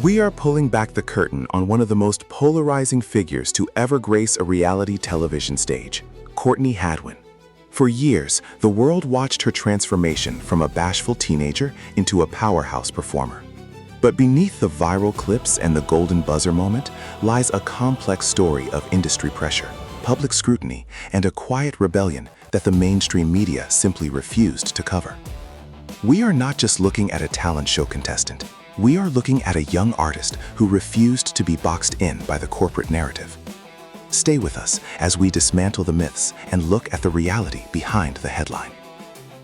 We are pulling back the curtain on one of the most polarizing figures to ever grace a reality television stage, Courtney Hadwin. For years, the world watched her transformation from a bashful teenager into a powerhouse performer. But beneath the viral clips and the golden buzzer moment lies a complex story of industry pressure, public scrutiny, and a quiet rebellion that the mainstream media simply refused to cover. We are not just looking at a talent show contestant. We are looking at a young artist who refused to be boxed in by the corporate narrative. Stay with us as we dismantle the myths and look at the reality behind the headline.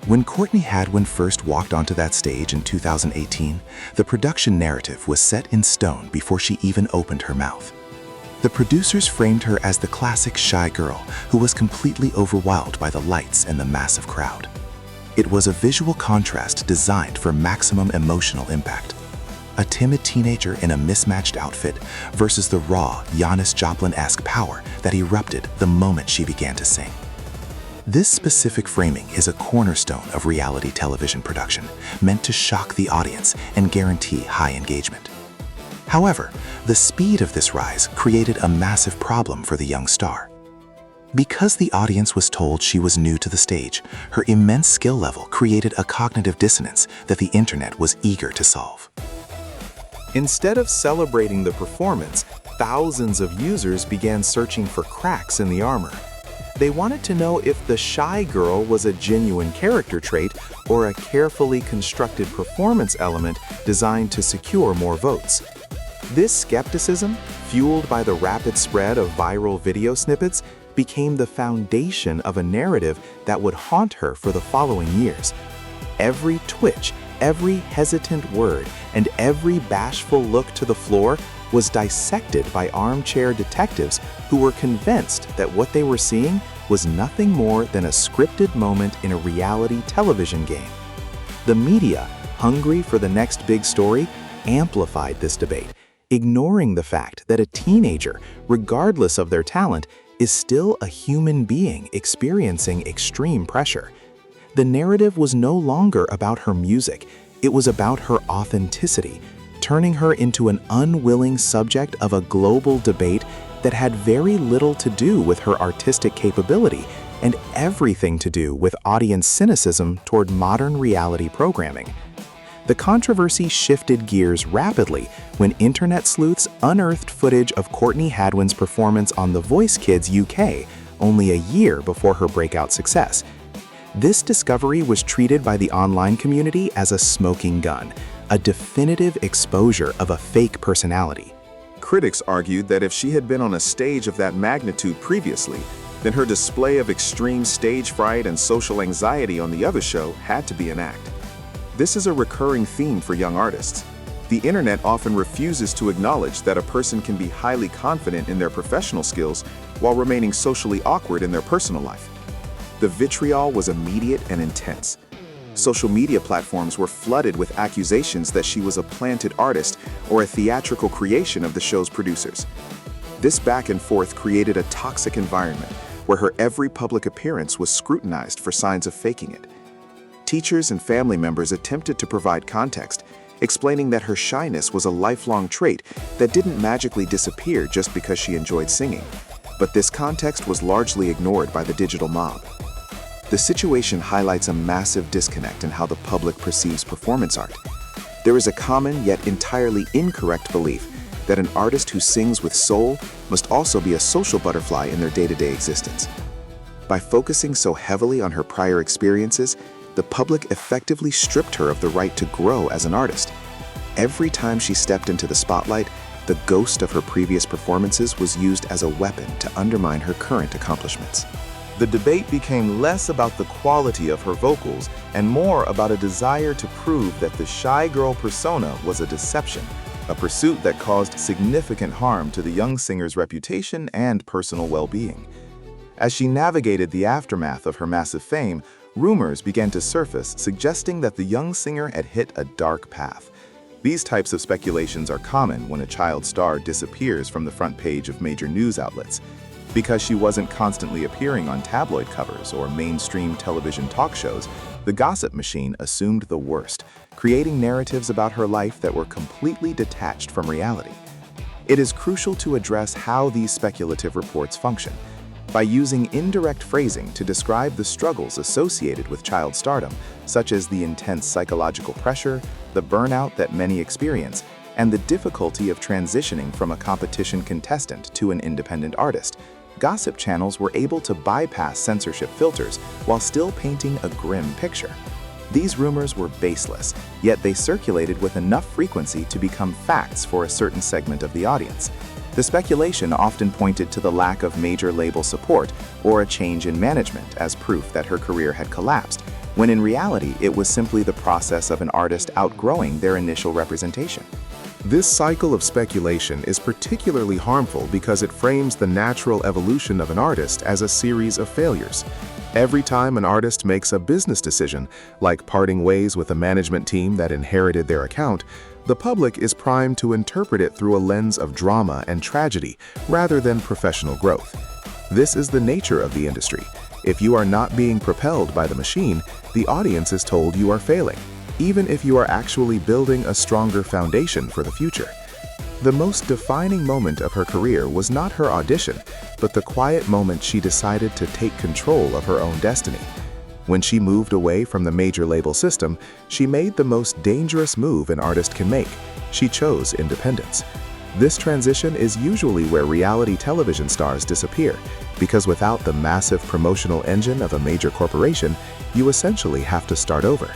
When Courtney Hadwin first walked onto that stage in 2018, the production narrative was set in stone before she even opened her mouth. The producers framed her as the classic shy girl who was completely overwhelmed by the lights and the massive crowd. It was a visual contrast designed for maximum emotional impact. A timid teenager in a mismatched outfit versus the raw, Janis Joplin-esque power that erupted the moment she began to sing. This specific framing is a cornerstone of reality television production, meant to shock the audience and guarantee high engagement. However, the speed of this rise created a massive problem for the young star. Because the audience was told she was new to the stage, her immense skill level created a cognitive dissonance that the internet was eager to solve. Instead of celebrating the performance, thousands of users began searching for cracks in the armor. They wanted to know if the shy girl was a genuine character trait or a carefully constructed performance element designed to secure more votes. This skepticism, fueled by the rapid spread of viral video snippets, became the foundation of a narrative that would haunt her for the following years. Every twitch, every hesitant word, and every bashful look to the floor was dissected by armchair detectives who were convinced that what they were seeing was nothing more than a scripted moment in a reality television game. The media, hungry for the next big story, amplified this debate, ignoring the fact that a teenager, regardless of their talent, is still a human being experiencing extreme pressure. The narrative was no longer about her music, it was about her authenticity, turning her into an unwilling subject of a global debate that had very little to do with her artistic capability and everything to do with audience cynicism toward modern reality programming. The controversy shifted gears rapidly when internet sleuths unearthed footage of Courtney Hadwin's performance on The Voice Kids UK only a year before her breakout success. This discovery was treated by the online community as a smoking gun, a definitive exposure of a fake personality. Critics argued that if she had been on a stage of that magnitude previously, then her display of extreme stage fright and social anxiety on the other show had to be an act. This is a recurring theme for young artists. The internet often refuses to acknowledge that a person can be highly confident in their professional skills while remaining socially awkward in their personal life. The vitriol was immediate and intense. Social media platforms were flooded with accusations that she was a planted artist or a theatrical creation of the show's producers. This back and forth created a toxic environment where her every public appearance was scrutinized for signs of faking it. Teachers and family members attempted to provide context, explaining that her shyness was a lifelong trait that didn't magically disappear just because she enjoyed singing. But this context was largely ignored by the digital mob. The situation highlights a massive disconnect in how the public perceives performance art. There is a common yet entirely incorrect belief that an artist who sings with soul must also be a social butterfly in their day-to-day existence. By focusing so heavily on her prior experiences, the public effectively stripped her of the right to grow as an artist. Every time she stepped into the spotlight, the ghost of her previous performances was used as a weapon to undermine her current accomplishments. The debate became less about the quality of her vocals and more about a desire to prove that the shy girl persona was a deception, a pursuit that caused significant harm to the young singer's reputation and personal well-being. As she navigated the aftermath of her massive fame, rumors began to surface suggesting that the young singer had hit a dark path. These types of speculations are common when a child star disappears from the front page of major news outlets. Because she wasn't constantly appearing on tabloid covers or mainstream television talk shows, The gossip machine assumed the worst, creating narratives about her life that were completely detached from reality. It is crucial to address how these speculative reports function. By using indirect phrasing to describe the struggles associated with child stardom, such as the intense psychological pressure, the burnout that many experience, and the difficulty of transitioning from a competition contestant to an independent artist, gossip channels were able to bypass censorship filters while still painting a grim picture. These rumors were baseless, yet they circulated with enough frequency to become facts for a certain segment of the audience. The speculation often pointed to the lack of major label support or a change in management as proof that her career had collapsed, when in reality it was simply the process of an artist outgrowing their initial representation. This cycle of speculation is particularly harmful because it frames the natural evolution of an artist as a series of failures. Every time an artist makes a business decision, like parting ways with a management team that inherited their account, the public is primed to interpret it through a lens of drama and tragedy rather than professional growth. This is the nature of the industry. If you are not being propelled by the machine, the audience is told you are failing, even if you are actually building a stronger foundation for the future. The most defining moment of her career was not her audition, but the quiet moment she decided to take control of her own destiny. When she moved away from the major label system, she made the most dangerous move an artist can make. She chose independence. This transition is usually where reality television stars disappear, because without the massive promotional engine of a major corporation, you essentially have to start over.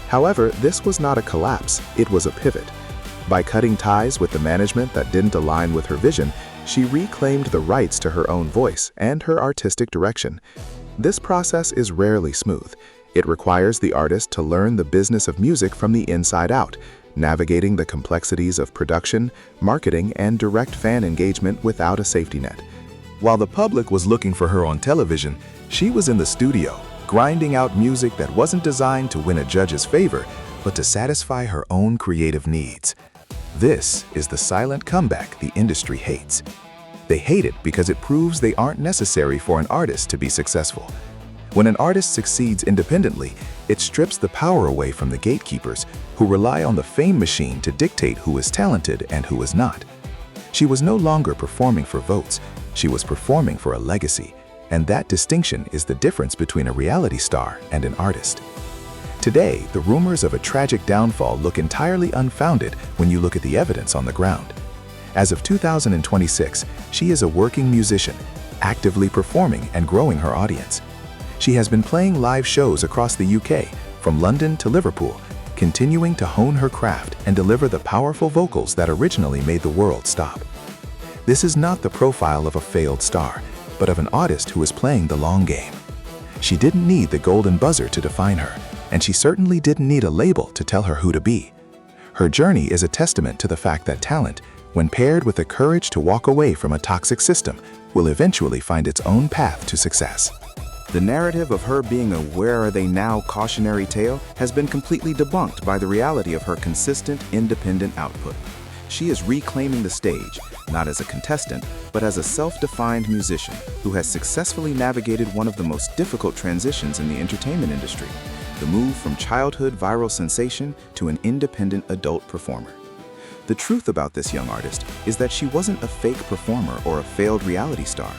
However, this was not a collapse, it was a pivot. By cutting ties with the management that didn't align with her vision, she reclaimed the rights to her own voice and her artistic direction. This process is rarely smooth. It requires the artist to learn the business of music from the inside out, navigating the complexities of production, marketing, and direct fan engagement without a safety net. While the public was looking for her on television, she was in the studio, grinding out music that wasn't designed to win a judge's favor, but to satisfy her own creative needs. This is the silent comeback the industry hates. They hate it because it proves they aren't necessary for an artist to be successful. When an artist succeeds independently, it strips the power away from the gatekeepers who rely on the fame machine to dictate who is talented and who is not. She was no longer performing for votes, she was performing for a legacy, and that distinction is the difference between a reality star and an artist. Today, the rumors of a tragic downfall look entirely unfounded when you look at the evidence on the ground. As of 2026, she is a working musician, actively performing and growing her audience. She has been playing live shows across the UK, from London to Liverpool, continuing to hone her craft and deliver the powerful vocals that originally made the world stop. This is not the profile of a failed star, but of an artist who is playing the long game. She didn't need the golden buzzer to define her, and she certainly didn't need a label to tell her who to be. Her journey is a testament to the fact that talent, when paired with the courage to walk away from a toxic system, will eventually find its own path to success. The narrative of her being a "where are they now" cautionary tale has been completely debunked by the reality of her consistent, independent output. She is reclaiming the stage, not as a contestant, but as a self-defined musician who has successfully navigated one of the most difficult transitions in the entertainment industry, the move from childhood viral sensation to an independent adult performer. The truth about this young artist is that she wasn't a fake performer or a failed reality star.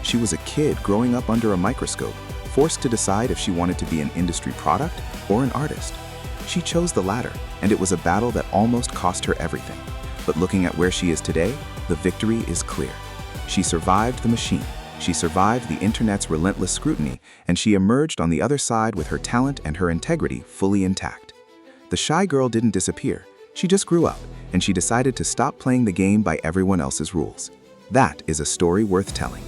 She was a kid growing up under a microscope, forced to decide if she wanted to be an industry product or an artist. She chose the latter, and it was a battle that almost cost her everything. But looking at where she is today, the victory is clear. She survived the machine, she survived the internet's relentless scrutiny, and she emerged on the other side with her talent and her integrity fully intact. The shy girl didn't disappear, she just grew up, and she decided to stop playing the game by everyone else's rules. That is a story worth telling.